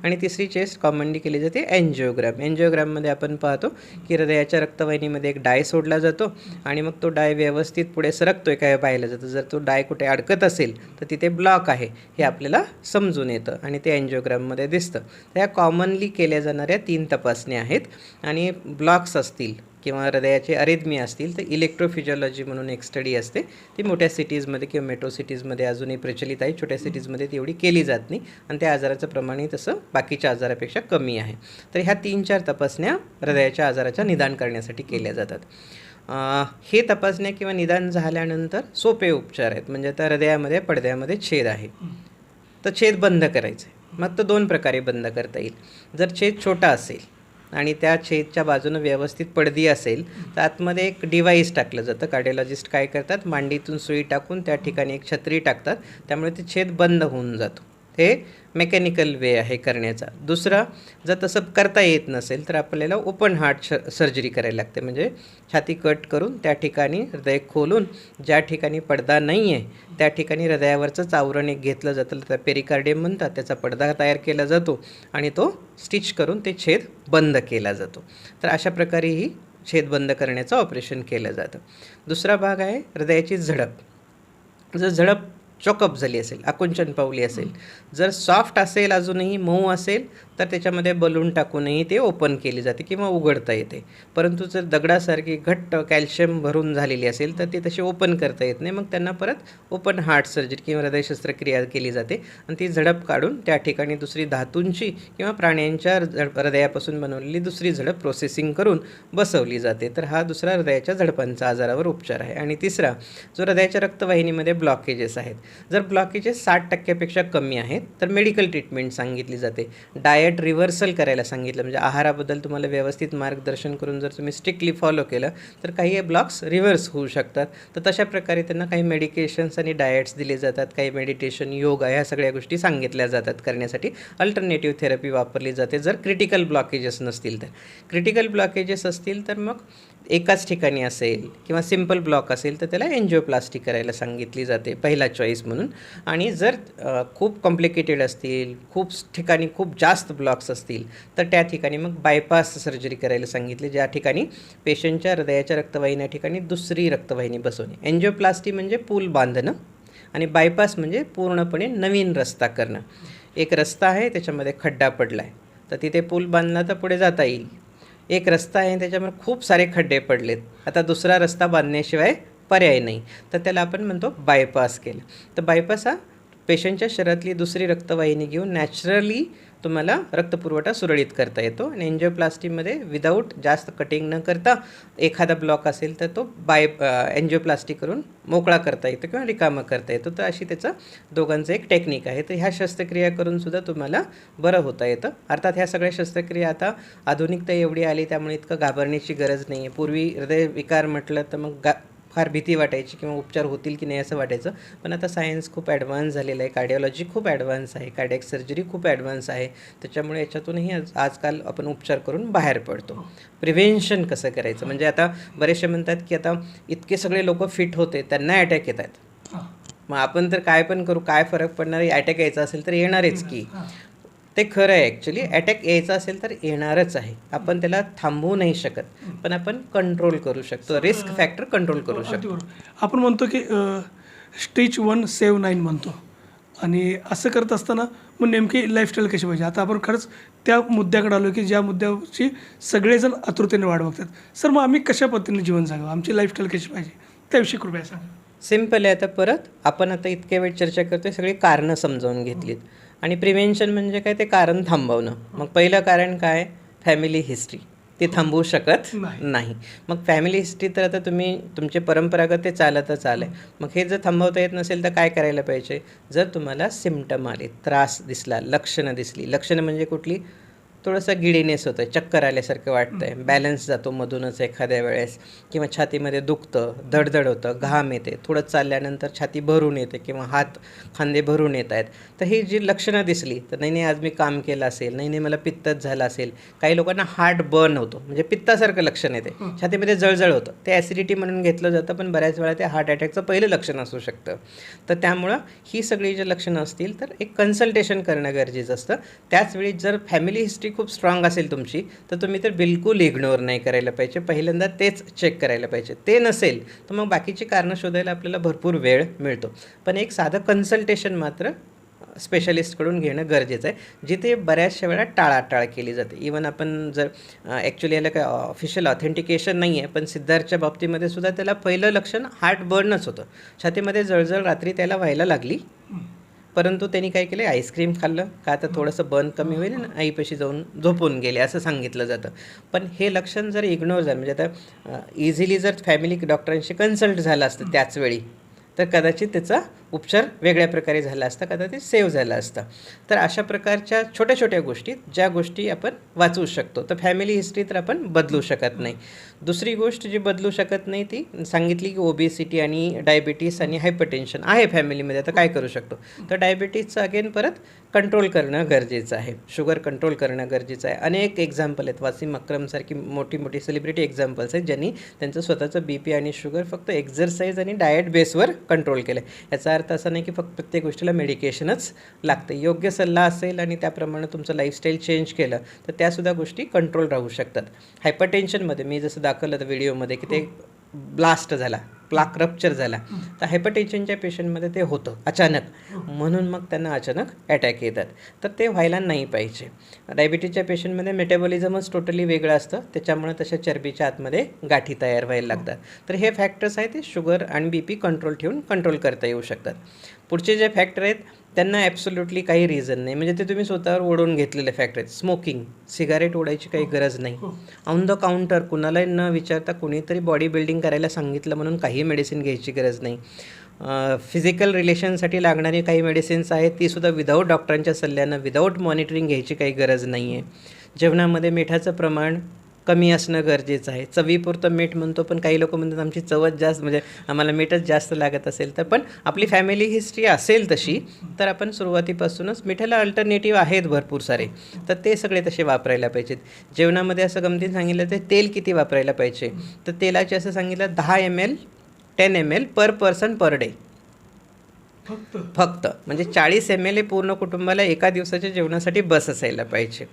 [SPEAKER 2] आणि तिसरी टेस्ट कॉमनली केली जाते एन्जिओग्राम. एन्जिओग्राममध्ये आपण पाहतो की हृदयाच्या रक्तवाहिनीमध्ये एक डाय सोडला जातो आणि मग तो डाय व्यवस्थित पुढे सरकतोय काय पाहिलं जातं. जर तो डाय कुठे अडकत असेल तर तिथे ब्लॉक आहे हे आपल्याला समजून येतं आणि ते एन्जिओग्राममध्ये दिसतं. तर ह्या कॉमनली केल्या जाणाऱ्या 3 तपासण्या आहेत. आणि ब्लॉक्स असतील किंवा हृदयाचे अरिथमी असतील तर इलेक्ट्रोफिजिओलॉजी म्हणून एक स्टडी असते, ती मोठ्या सिटीजमध्ये किंवा मेट्रो सिटीजमध्ये अजूनही प्रचलित आहे. छोट्या सिटीजमध्ये तेवढी केली जात नाही आणि त्या आजाराचं प्रमाणही तसं बाकीच्या आजारापेक्षा कमी आहे. तर ह्या 3-4 तपासण्या हृदयाच्या आजाराचं निदान करण्यासाठी केल्या जातात. हे तपासण्या किंवा निदान झाल्यानंतर सोपे उपचार आहेत. म्हणजे आता हृदयामध्ये पडद्यामध्ये छेद आहे तर छेद बंद करायचं आहे. मग तो 2 प्रकारे बंद करता येईल. जर छेद छोटा असेल आणि त्या छेदच्या बाजूनं व्यवस्थित पडदी असेल तर आतमध्ये एक डिव्हाइस टाकलं जातं. कार्डिओलॉजिस्ट काय करतात, मांडीतून सुई टाकून त्या ठिकाणी एक छत्री टाकतात, त्यामुळे ते छेद बंद होऊन जातो. हे मेकॅनिकल वे आहे करण्याचा. दुसरा, जर तसं करता येत नसेल तर आपल्याला ओपन हार्ट सर्जरी करायला लागते. म्हणजे छाती कट करून त्या ठिकाणी हृदय खोलून ज्या ठिकाणी पडदा नाही आहे त्या ठिकाणी हृदयावरचंच आवरण एक घेतलं जातं, त्या पेरिकार्डियम म्हणतात, त्याचा पडदा तयार केला जातो आणि तो स्टिच करून ते छेद बंद केला जातो. तर अशा प्रकारेही छेद बंद करण्याचं ऑपरेशन केलं जातं. दुसरा भाग आहे हृदयाची झडप. जर झडप चॉकअप झाली असेल, आकुंचन पावली असेल, जर सॉफ्ट असेल, अजूनही मऊ असेल तर त्याच्यामध्ये बलून टाकूनही ते ओपन केली जाते किंवा उघडता येते. परंतु जर दगडासारखी घट्ट कॅल्शियम भरून झालेली असेल तर ते तशी ओपन करता येत नाही. मग त्यांना परत ओपन हार्ट सर्जरी किंवा हृदय शस्त्रक्रिया केली जाते आणि ती झडप काढून त्या ठिकाणी दुसरी धातूंची किंवा प्राण्यांच्या हृदयापासून बनवलेली दुसरी झडप प्रोसेसिंग करून बसवली जाते. तर हा दुसरा हृदयाच्या झडपांचा आजारावर उपचार आहे. आणि तिसरा, जो हृदयाच्या रक्तवाहिनीमध्ये ब्लॉकेजेस आहेत, जर ब्लॉकेजेस 60% कमी आहेत तर मेडिकल ट्रीटमेंट सांगितली जाते. डायट रिव्हर्सल करायला सांगितलं, म्हणजे आहाराबद्दल तुम्हाला व्यवस्थित मार्गदर्शन करून जर तुम्ही स्ट्रिक्टली फॉलो केलं तर काही ब्लॉक्स रिव्हर्स होऊ शकतात. तर तशा प्रकारे त्यांना काही मेडिकेशन्स आणि डायट्स दिले जातात, काही मेडिटेशन, योगा ह्या सगळ्या गोष्टी सांगितल्या जातात करण्यासाठी. अल्टरनेटिव्ह थेरपी वापरली जाते जर क्रिटिकल ब्लॉकेजेस नसतील तर. क्रिटिकल ब्लॉकेजेस असतील तर मग एकाच ठिकाणी असेल किंवा सिम्पल ब्लॉक असेल तर त्याला एन्जिओप्लास्टी करायला सांगितली जाते पहिला चॉईस म्हणून. आणि जर खूप कॉम्प्लिकेटेड असतील, खूप ठिकाणी खूप जास्त ब्लॉक्स असतील तर त्या ठिकाणी मग बायपास सर्जरी करायला सांगितली, ज्या ठिकाणी पेशंटच्या हृदयाच्या रक्तवाहिन्या ठिकाणी दुसरी रक्तवाहिनी बसवणे. एन्जिओप्लास्टी म्हणजे पूल बांधणं आणि बायपास म्हणजे पूर्णपणे नवीन रस्ता करणं. एक रस्ता आहे त्याच्यामध्ये खड्डा पडला आहे तर तिथे पूल बांधला तर पुढे जाता येईल. एक रस्ता आहे त्याच्यामध्ये खूप सारे खड्डे पडलेत, आता दुसरा रस्ता बांधण्याशिवाय पर्याय नाही, तर त्याला आपण म्हणतो बायपास केलं. तर बायपास हा पेशंटच्या शरीरातली दुसरी रक्तवाहिनी घेऊन नॅचरली तुम्हाला रक्तपुरवठा सुरळीत करता येतो. आणि एन्जिओप्लास्टीमध्ये विदाऊट जास्त कटिंग न करता एखादा ब्लॉक असेल तर तो एन्जिओप्लास्टी करून मोकळा करता येतो किंवा रिकामा करता येतो. तर अशी त्याचं दोघांचं एक टेक्निक आहे. तर ह्या शस्त्रक्रिया करूनसुद्धा तुम्हाला बरं होता येतं. अर्थात ह्या सगळ्या शस्त्रक्रिया आता आधुनिकता एवढी आली त्यामुळे इतकं घाबरण्याची गरज नाही आहे. पूर्वी हृदयविकार म्हटलं तर मग फार भीती वाटायची किंवा उपचार होतील की नाही असं वाटायचं. पण आता सायन्स खूप ॲडव्हान्स झालेलं आहे, कार्डिओलॉजी खूप ॲडव्हान्स आहे, कार्डियक सर्जरी खूप ॲडव्हान्स आहे. त्याच्यामुळे याच्यातूनही आजकाल आपण उपचार करून बाहेर पडतो. प्रिव्हेन्शन कसं करायचं, म्हणजे आता बरेचसे म्हणतात की आता इतके सगळे लोक फिट होते त्यांना अटॅक येत आहेत, मग आपण तर काय पण करू, काय फरक पडणार, अटॅक यायचा असेल तर येणारच की. ते खरं आहे, ॲक्च्युली अटॅक यायचा असेल तर येणारच आहे. आपण त्याला थांबवू नाही शकत, पण आपण कंट्रोल करू शकतो, रिस्क फॅक्टर कंट्रोल करू शकतो.
[SPEAKER 1] आपण म्हणतो की स्टेज 1 सेव्ह 9 म्हणतो, आणि असं करत असताना मग नेमकी लाईफस्टाईल कशी पाहिजे. आता आपण खरंच त्या मुद्द्याकडे आलो की ज्या मुद्द्याची सगळेजण आतुरतेने वाट बघतात. सर, मग आम्ही कशा पद्धतीने जीवन जगावं, आमची लाईफस्टाईल कशी पाहिजे त्याविषयी कृपया सांगा.
[SPEAKER 2] सिम्पल आहे. आता परत आपण आता इतक्या वेळ चर्चा करतोय, सगळी कारणं समजावून घेतलीत. आणि प्रिव्हेन्शन म्हणजे काय, ते कारण थांबवणं. मग पहिलं कारण काय, फॅमिली हिस्ट्री, ते थांबवू शकत नाही. मग फॅमिली हिस्ट्री तर आता तुम्ही तुमचे परंपरागत ते चालतच आलं आहे. मग हे जर थांबवता येत नसेल तर काय करायला पाहिजे. जर तुम्हाला सिम्पटम आले, त्रास दिसला, लक्षणं दिसली, लक्षणं म्हणजे कुठली, थोडंसं गिडीनेस होतं आहे, चक्कर आल्यासारखं वाटतं आहे, बॅलन्स जातो मधूनच एखाद्या वेळेस, किंवा छातीमध्ये दुखतं, धडधड होतं, घाम येते, थोडं चालल्यानंतर छाती भरून येते किंवा हात खांदे भरून येत आहेत. तर ही जी लक्षणं दिसली तर नाही नाही आज मी काम केलं असेल, नाही नाही मला पित्तच झालं असेल. काही लोकांना हार्ट बर्न होतो, म्हणजे पित्तासारखं लक्षण येते, छातीमध्ये जळजळ होतं, ते ॲसिडिटी म्हणून घेतलं जातं, पण बऱ्याच वेळा ते हार्ट अटॅकचं पहिलं लक्षण असू शकतं. तर त्यामुळं ही सगळी जी लक्षणं असतील तर एक कन्सल्टेशन करणं गरजेचं असतं. त्याचवेळी जर फॅमिली हिस्ट्री खूप स्ट्रॉंग असेल तुमची तर तुम्ही तर बिलकुल इग्नोर नाही करायला पाहिजे, पहिल्यांदा तेच चेक करायला पाहिजे. ते नसेल तर मग बाकीची कारणं शोधायला आपल्याला भरपूर वेळ मिळतो. पण एक साधं कन्सल्टेशन मात्र स्पेशलिस्टकडून घेणं गरजेचं आहे, जिथे बऱ्याचशा वेळा टाळाटाळ केली जाते. इवन आपण जर ॲक्च्युली याला काय ऑफिशियल ऑथेंटिकेशन नाही आहे, पण सिद्धार्थच्या बाबतीमध्ये सुद्धा त्याला पहिलं लक्षण हार्ट बर्नच होतं, छातीमध्ये जळजळ रात्री त्याला व्हायला लागली. परंतु त्यांनी काय केलं, आईस्क्रीम खाल्लं का तर थोडंसं बर्न कमी होईल आणि आईपाशी जाऊन झोपून गेले असं सांगितलं जातं. पण हे लक्षण जर इग्नोर झालं, म्हणजे आता इझिली जर फॅमिली डॉक्टरांशी कन्सल्ट झालं असतं त्याच वेळी तर कदाचित त्याचा उपचार वेगळ्या प्रकारे झाला असता, कदाचित सेव्ह झाला असता. तर अशा प्रकारच्या छोट्या छोट्या गोष्टी, ज्या गोष्टी आपण वाचवू शकतो. तर फॅमिली हिस्ट्री तर आपण बदलू शकत नाही. दुसरी गोष्ट जी बदलू शकत नाही ती सांगितली की ओबेसिटी आणि डायबिटीस आणि हायपरटेन्शन आहे फॅमिलीमध्ये. आता काय करू शकतो, तर डायबिटीसचं अगेन परत कंट्रोल करणं गरजेचं आहे, शुगर कंट्रोल करणं गरजेचं आहे. अनेक एक्झाम्पल आहेत, वासिम अक्रमसारखी मोठी मोठी सेलिब्रिटी एक्झाम्पल्स आहेत ज्यांनी त्यांचं स्वतःचं BP आणि शुगर फक्त एक्झरसाईज आणि डाएट बेसवर कंट्रोल केलं. याचा अर्थ असा नाही की फक्त प्रत्येक गोष्टीला मेडिकेशनच लागतं. योग्य सल्ला असेल आणि त्याप्रमाणे तुमचं लाईफस्टाईल चेंज केलं तर त्यासुद्धा गोष्टी कंट्रोल राहू शकतात. हायपरटेन्शनमध्ये मी जसं दाखवलं तर व्हिडिओमध्ये की ते ब्लास्ट झाला, प्लाक रप्चर झाला, तर हायपरटेन्शनच्या पेशंटमध्ये ते होतं अचानक, म्हणून मग त्यांना अचानक अटॅक येतात. तर ते व्हायला नाही पाहिजे. डायबिटीजच्या पेशंटमध्ये मेटाबॉलिझमच टोटली वेगळं असतं, त्याच्यामुळे तशा चरबीच्या आतमध्ये गाठी तयार व्हायला लागतात. तर हे फॅक्टर्स आहेत ते शुगर आणि BP कंट्रोल ठेवून कंट्रोल करता येऊ शकतात. पुढचे जे फॅक्टर आहेत त्यांना ॲब्सोल्युटली काही रिझन नाही, म्हणजे ते तुम्ही स्वतःवर ओढून घेतलेले फॅक्टर आहेत. स्मोकिंग, सिगारेट ओढायची काही गरज नाही. ऑन द काउंटर कुणालाही न विचारता कोणीतरी बॉडी बिल्डिंग करायला सांगितलं म्हणून काही मेडिसिन घ्यायची गरज नाही. फिजिकल रिलेशनसाठी लागणारी काही मेडिसिन्स आहेत तीसुद्धा विदाऊट डॉक्टरांच्या सल्ल्यानं, विदाऊट मॉनिटरिंग घ्यायची काही गरज नाही आहे. जेवणामध्ये मिठाचं प्रमाण कमी असणं गरजेचं आहे. चवीपुरतं मीठ म्हणतो, पण काही लोक म्हणतात आमची चवच जास्त, म्हणजे आम्हाला मीठच जास्त लागत असेल तर, पण आपली फॅमिली हिस्ट्री असेल तशी तर आपण सुरुवातीपासूनच मिठाला अल्टरनेटिव्ह आहेत भरपूर सारे, तर ते सगळे तसे वापरायला पाहिजेत. जेवणामध्ये असं गमतीने सांगितलं तर तेल किती वापरायला पाहिजे, तर तेलाचे असं सांगितलं 10 ml 10 ml पर पर्सन पर डे फक्त, म्हणजे 40 ml हे पूर्ण कुटुंबाला एका दिवसाच्या जेवणासाठी बस असायला पाहिजे.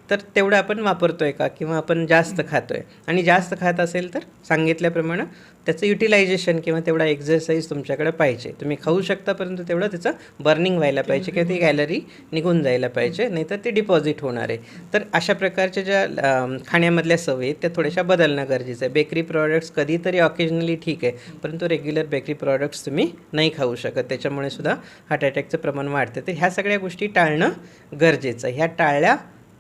[SPEAKER 2] तर तेवढं आपण वापरतो आहे का, किंवा आपण जास्त खातो आहे, आणि जास्त खात असेल तर सांगितल्याप्रमाणे त्याचं युटिलायझेशन किंवा तेवढा एक्झरसाईज तुमच्याकडे पाहिजे. तुम्ही खाऊ शकता परंतु तेवढं त्याचं बर्निंग व्हायला पाहिजे किंवा ती कॅलरी निघून जायला पाहिजे, नाहीतर ते डिपॉझिट होणार आहे. तर अशा प्रकारच्या ज्या खाण्यामधल्या सवयी आहेत त्या थोड्याशा बदलणं गरजेचं आहे. बेकरी प्रॉडक्ट्स कधीतरी ऑकेजनली ठीक आहे, परंतु रेग्युलर बेकरी प्रॉडक्ट्स तुम्ही नाही खाऊ शकत, त्याच्यामुळे सुद्धा हार्ट अटॅकचं प्रमाण वाढतं. तर ह्या सगळ्या गोष्टी टाळणं गरजेचं आहे. ह्या टाळल्या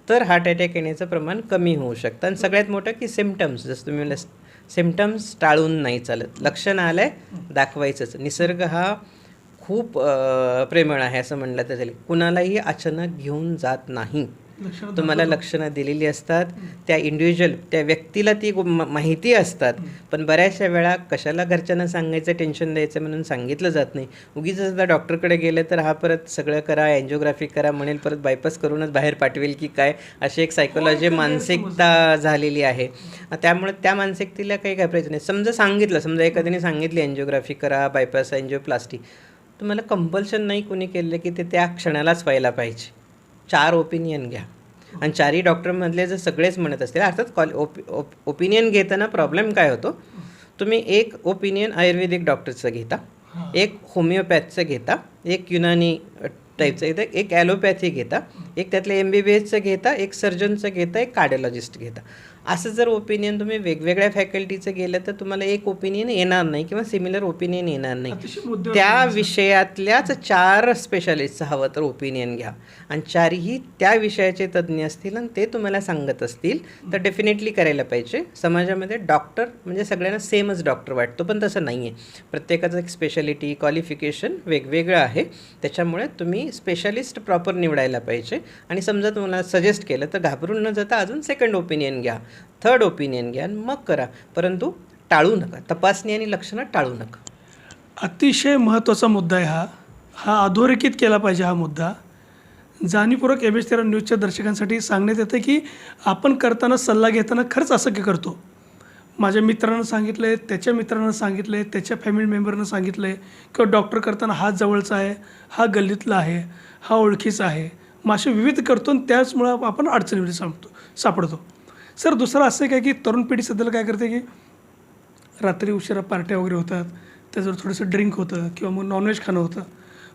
[SPEAKER 2] तर हार्ट अटॅक येण्याचं प्रमाण कमी होऊ शकतं. आणि सगळ्यात मोठं की सिम्पटम्स, जसं तुम्ही म्हणलं सिम्पटम्स टाळून नाही चालत, लक्षण आलं आहे दाखवायचंच. निसर्ग हा खूप प्रेमळ आहे असं म्हणलं तर चालेल, कुणालाही अचानक घेऊन जात नाही. तुम्हाला लक्षणं दिलेली असतात, त्या इंडिव्हिज्युअल त्या व्यक्तीला ती माहिती असतात, पण बऱ्याचशा वेळा कशाला घरच्यांना सांगायचं, टेन्शन द्यायचं म्हणून सांगितलं जात नाही. उगीच जर डॉक्टरकडे गेलं तर हा परत सगळं करा, एन्जिओग्राफी करा म्हणेल, परत बायपास करूनच बाहेर पाठवेल की काय, अशी एक सायकोलॉजी मानसिकता झालेली आहे. त्यामुळे त्या मानसिकतेला काही घाबरायचं नाही. समजा सांगितलं, समजा एखाद्याने सांगितली एन्जिओग्राफी करा, बायपास, एन्जिओप्लास्टी, तुम्हाला कंपल्शन नाही कोणी केलं की ते त्या क्षणालाच व्हायला पाहिजे. 4 ओपिनियन घ्या, आणि 4ही डॉक्टरमधले जर सगळेच म्हणत असतील, अर्थात ओपिनियन घेताना प्रॉब्लेम काय होतो, तुम्ही एक ओपिनियन आयुर्वेदिक डॉक्टरचं घेता, एक होमिओपॅथचं घेता, एक युनानी टाईपचं घेता, एक ॲलोपॅथी घेता, एक त्यातले MBBSचं घेता, एक सर्जनचं घेता, एक कार्डिओलॉजिस्ट घेता. असं जर ओपिनियन तुम्ही वेगवेगळ्या फॅकल्टीचं गेलं तर तुम्हाला एक ओपिनियन येणार नाही किंवा सिमिलर ओपिनियन येणार नाही. त्या विषयातल्याच 4 स्पेशालिस्टचं हवं तर ओपिनियन घ्या, आणि 4ही त्या विषयाचे तज्ज्ञ असतील आणि ते तुम्हाला सांगत असतील तर डेफिनेटली करायला पाहिजे. समाजामध्ये डॉक्टर म्हणजे सगळ्यांना सेमच डॉक्टर वाटतो, पण तसं नाही आहे. प्रत्येकाचं एक स्पेशालिटी, क्वालिफिकेशन वेगवेगळं आहे, त्याच्यामुळे तुम्ही स्पेशालिस्ट प्रॉपर निवडायला पाहिजे. आणि समजा तुम्हाला सजेस्ट केलं तर घाबरून न जाता अजून सेकंड ओपिनियन घ्या, थर्ड ओपिनियन घ्या आणि मग करा, परंतु टाळू नका. तपासणी आणि लक्षणं टाळू नका.
[SPEAKER 1] अतिशय महत्त्वाचा मुद्दा आहे हा अधोरेखित केला पाहिजे. हा मुद्दा जाणीवपूर्वक MH13 न्यूजच्या दर्शकांसाठी सांगण्यात येतं की आपण करताना सल्ला घेताना खरंच असं की करतो. माझ्या मित्रानं सांगितलं आहे, त्याच्या मित्रानं सांगितलं आहे, त्याच्या फॅमिली मेंबरनं सांगितलं आहे किंवा डॉक्टर करताना हा जवळचा आहे, हा गल्लीतला आहे, हा ओळखीचा आहे. मग असे विविध करतो आणि त्याचमुळं आपण अडचणीमध्ये सापडतो. सर दुसरं असं काय की तरुण पिढी सध्याला काय करते की रात्री उशिरा पार्ट्या वगैरे होतात, त्याच्यावर थोडंसं ड्रिंक होतं किंवा मग नॉनव्हेज खाणं होतं.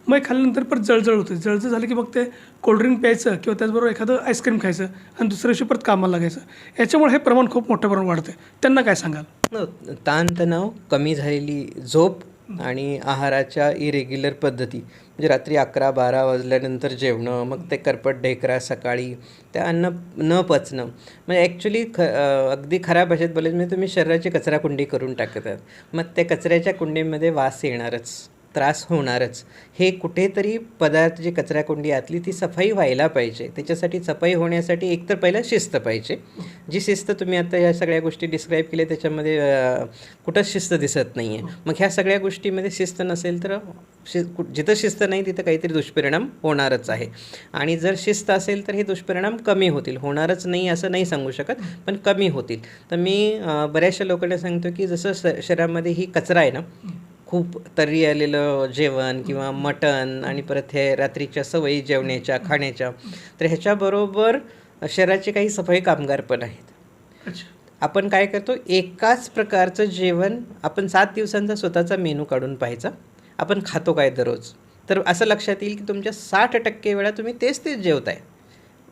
[SPEAKER 1] मग खाल्ल्यानंतर परत जळजळ होते. जळजळ झालं की मग ते कोल्ड्रिंक प्यायचं किंवा त्याचबरोबर एखादं आईस्क्रीम खायचं आणि दुसऱ्या दिवशी परत कामाला लागायचं. याच्यामुळे हे प्रमाण खूप मोठ्या प्रमाणात वाढतं आहे. त्यांना काय सांगाल?
[SPEAKER 2] ताणतणाव, कमी झालेली झोप आणि आहाराच्या इरेग्युलर पद्धती, म्हणजे रात्री 11-12 वाजल्यानंतर जेवणं, मग ते करपट ढेकरा सकाळी, त्या अन्न न पचणं, म्हणजे ॲक्च्युली अगदी खराब भाषेत बोलायचं म्हणजे तुम्ही शरीराची कचराकुंडी करून टाकत आहात. मग त्या कचऱ्याच्या कुंडीमध्ये वास येणारच, त्रास होणारच. हे कुठेतरी पदार्थ जी कचराकुंडी आतली ती सफाई व्हायला पाहिजे. त्याच्यासाठी सफाई होण्यासाठी एकतर पहिलं शिस्त पाहिजे. जी शिस्त तुम्ही आता ह्या सगळ्या गोष्टी डिस्क्राईब केल्या त्याच्यामध्ये कुठंच शिस्त दिसत नाही आहे. मग ह्या सगळ्या गोष्टीमध्ये शिस्त नसेल तर जिथं शिस्त नाही तिथं काहीतरी दुष्परिणाम होणारच आहे. आणि जर शिस्त असेल तर हे दुष्परिणाम कमी होतील. होणारच नाही असं नाही सांगू शकत, पण कमी होतील. तर मी बऱ्याचशा लोकांना सांगतो की जसं शरीरामध्ये ही कचरा आहे ना, खूप तर्री आलेलं जेवण किंवा मटण आणि परत हे रात्रीच्या सवयी जेवण्याच्या खाण्याच्या, तर ह्याच्याबरोबर शरीराचे काही सफाई कामगार पण आहेत. आपण काय करतो, एकाच प्रकारचं जेवण आपण 7 दिवसांचा स्वतःचा मेनू काढून पाहायचा, आपण खातो काय दररोज, तर असं लक्षात येईल की तुमच्या 60% वेळा तुम्ही तेच जेवताय.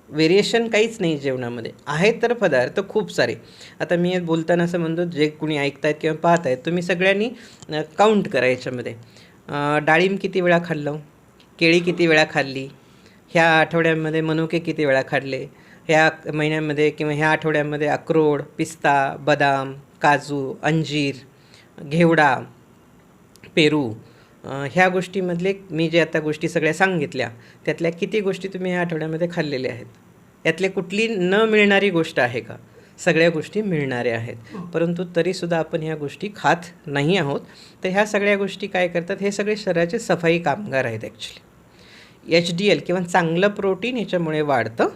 [SPEAKER 2] व्हेरिएशन काहीच नाही जेवणामध्ये. आहेत तर पदार्थ खूप सारे. आता मी बोलताना असं म्हणतो, जे कुणी ऐकतायत किंवा पाहत आहेत तुम्ही सगळ्यांनी काउंट करा याच्यामध्ये. डाळिंब किती वेळा खाल्लं, केळी किती वेळा खाल्ली, ह्या आठवड्यामध्ये मनुके किती वेळा खाल्ले, ह्या महिन्यामध्ये किंवा ह्या आठवड्यामध्ये अक्रोड, पिस्ता, बदाम, काजू, अंजीर, घेवडा, पेरू, ह्या गोष्टीमधले मी जे आता गोष्टी सगळ्या सांगितल्या त्यातल्या किती गोष्टी तुम्ही ह्या आठवड्यामध्ये खाल्लेल्या आहेत. यातले कुठली न मिळणारी गोष्ट आहे का? सगळ्या गोष्टी मिळणाऱ्या आहेत, परंतु तरीसुद्धा आपण ह्या गोष्टी खात नाही आहोत. तर ह्या सगळ्या गोष्टी काय करतात, हे सगळे शरीराचे सफाई कामगार आहेत ॲक्च्युली. HDL किंवा चांगलं प्रोटीन ह्याच्यामुळे वाढतं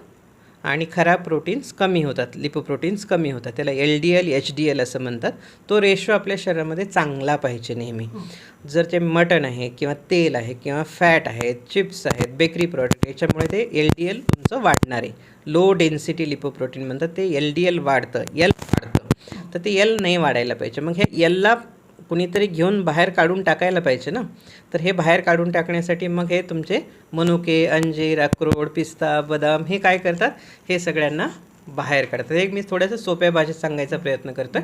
[SPEAKER 2] आणि खराब प्रोटीन्स कमी होतात, लिपोप्रोटीन्स कमी होतात. त्याला LDL HDL असं म्हणतात. तो रेशो आपल्या शरीरामध्ये चांगला पाहिजे नेहमी. जर ते मटण आहे किंवा तेल आहे किंवा फॅट आहेत, चिप्स आहेत, बेकरी प्रॉडक्ट, याच्यामुळे ते LDL तुमचं वाढणार आहे. लो डेन्सिटी लिपोप्रोटीन म्हणतात, ते LDL वाढतं, L वाढतं. तर ते L नाही वाढायला पाहिजे. मग हे Lला कुणीतरी घेऊन बाहेर काढून टाकायला पाहिजे ना. तर हे बाहेर काढून टाकण्यासाठी मग हे तुमचे मनुके, अंजीर, अक्रोड, पिस्ता, बदाम हे काय करतात, हे सगळ्यांना बाहेर काढतात. एक मी थोडंसं सोप्या भाषेत सांगायचा प्रयत्न करतो.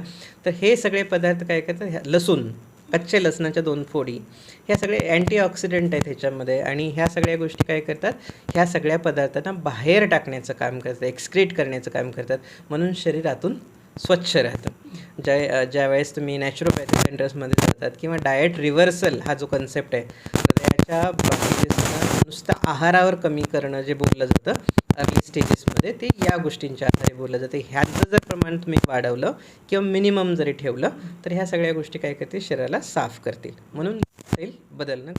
[SPEAKER 2] तर हे सगळे पदार्थ काय करतात, लसूण, कच्चे लसणाच्या 2 फोडी, ह्या सगळे अँटीऑक्सिडंट आहेत ह्याच्यामध्ये. आणि ह्या सगळ्या गोष्टी काय करतात, ह्या सगळ्या पदार्थांना बाहेर टाकण्याचं काम करतात, एक्सक्रीट करण्याचं काम करतात. म्हणून शरीरातून स्वच्छ राहतं. ज्यावेळेस तुम्ही नॅचरोपॅथी सेंटर्समध्ये जातात किंवा डाएट रिव्हर्सल हा जो कन्सेप्ट आहे, हृदयाच्या बाबतीत नुसतं आहारावर कमी करणं जे बोललं जातं अर्ली स्टेजेसमध्ये, ते या गोष्टींच्या आधारे बोललं जातं. ह्याचं जर प्रमाण तुम्ही वाढवलं किंवा मिनिमम जरी ठेवलं तर ह्या सगळ्या गोष्टी काय करतील, शरीराला साफ करतील. म्हणून बदलणं